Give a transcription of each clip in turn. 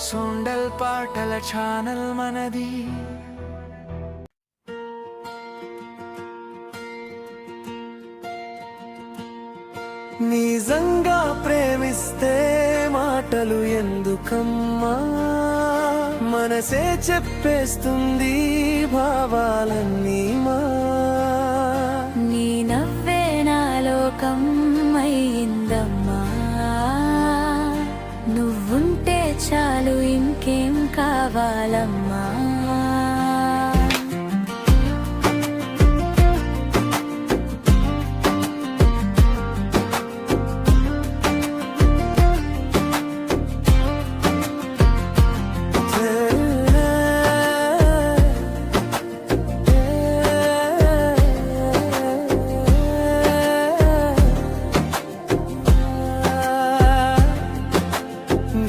సొండల్ పాటల ఛానల్ మనది. నిజంగా ప్రేమిస్తే మాటలు ఎందుకమ్మా, మనసే చెప్పేస్తుంది భావాలన్నీ మా. నీ నవ్వే నా లోకం అయిందమ్మా, నువ్వుంటే చాలు ఇంకేం కావాలమ్మా.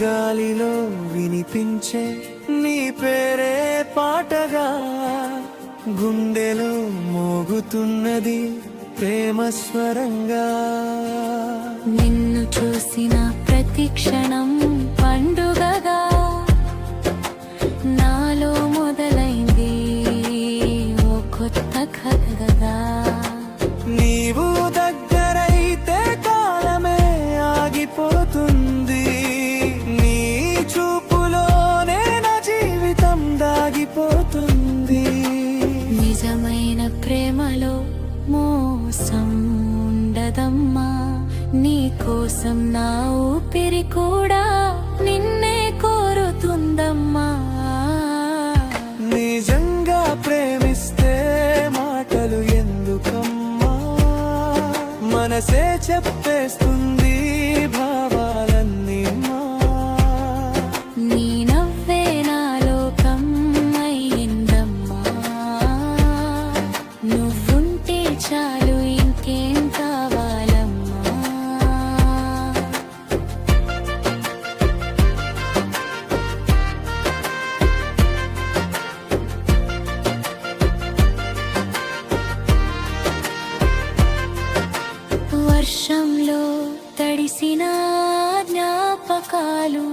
గాలిలో వినిపించే నీ పేరే పాటగా, గుండెలో మోగుతున్నది ప్రేమ స్వరంగా. నిన్ను చూసిన ప్రతి క్షణం పండుగగా, నాలో మొదలైంది ఓ కొత్త కథగా. నీవు దగ్గరైతే కాలమే ఆగిపోతుంది, నీ చూపులోనే నా జీవితం దాగిపోతుంది. నిజమైన ప్రేమలో మోసం ఉండదమ్మా, నీ కోసం నా ఊపిరి కూడా నిన్నే కోరుతుందమ్మా. నిజంగా ప్రేమిస్తే మాటలు ఎందుకమ్మా, మనసే చెప్పేస్తుంది భావాలన్నీ మా. నీ నవ్వే నా లోకం అయిందమ్మా, నువ్వుంటే చాలు ఇంకేం కావాలమ్మా. వర్షంలో తడిసిన జ్ఞాపకాలు,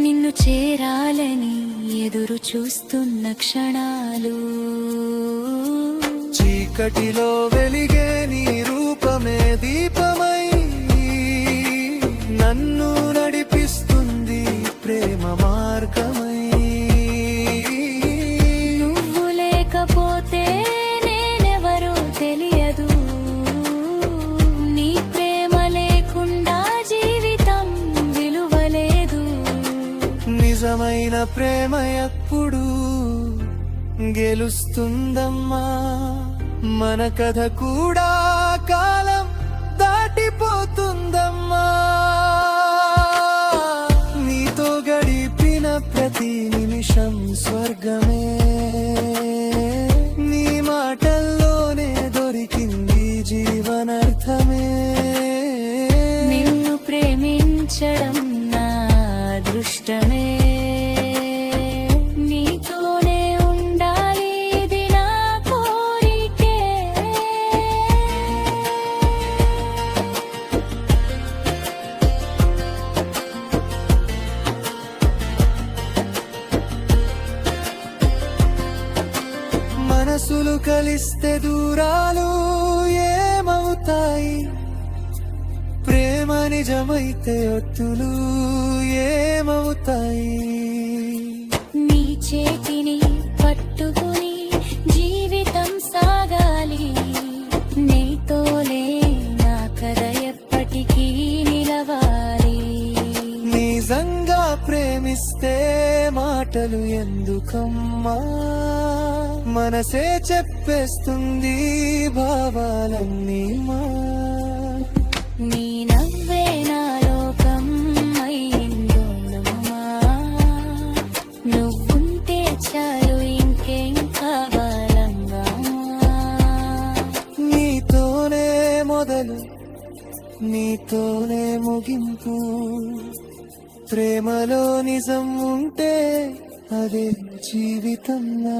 నిన్ను చేరాలని ఎదురు చూస్తున్న క్షణాలు. చీకటిలో వెలిగే నీ రూపమే దీపమై, నన్ను నడిపిస్తుంది ప్రేమ మార్గమై. నువ్వు లేకపోతే నేనెవరో తెలియదు, నీ ప్రేమ లేకుండా జీవితం విలువలేదు. నిజమైన ప్రేమ ఎప్పుడు గెలుస్తుందమ్మా, మన కథ కూడా కాలం దాటిపోతుందమ్మా. నీతో గడిపిన ప్రతి నిమిషం స్వర్గమే, నీ మాటల్లోనే దొరికింది జీవనార్థమే. నిన్ను ప్రేమించడం నా అదృష్టమే, నీతోనే ఉండాలి ఇది నా కోరికే. మనసులు కలిస్తే దూరాలు ఏమవుతాయి, ప్రేమ నిజమైతే ఒత్తులు ఏమవుతాయి. నీ చేతిని పట్టుకుని జీవితం సాగాలి, నీతోనే నా కథ ఎప్పటికీ నిలవాలి. నిజంగా ప్రేమిస్తే మాటలు ఎందుకమ్మా, మనసే చెప్పేస్తుంది భావాలన్నీ మా. నీ నవ్వే నా లోకం అయిందమ్మా, నువ్వుంటే చాలు ఇంకేం కావాలమ్మా. నీతోనే మొదలు నీతోనే ముగింపు, ప్రేమలో నిజం ఉంటే అదే జీవితం నా.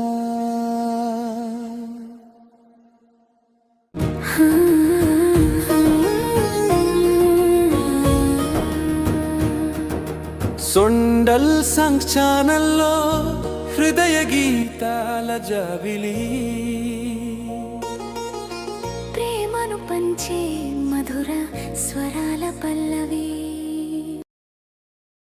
సొండల్ సంగ్ ఛానల్లో హృదయ గీతాల జాబిలి ప్రేమను పంచే మధుర స్వరాల పల్లవి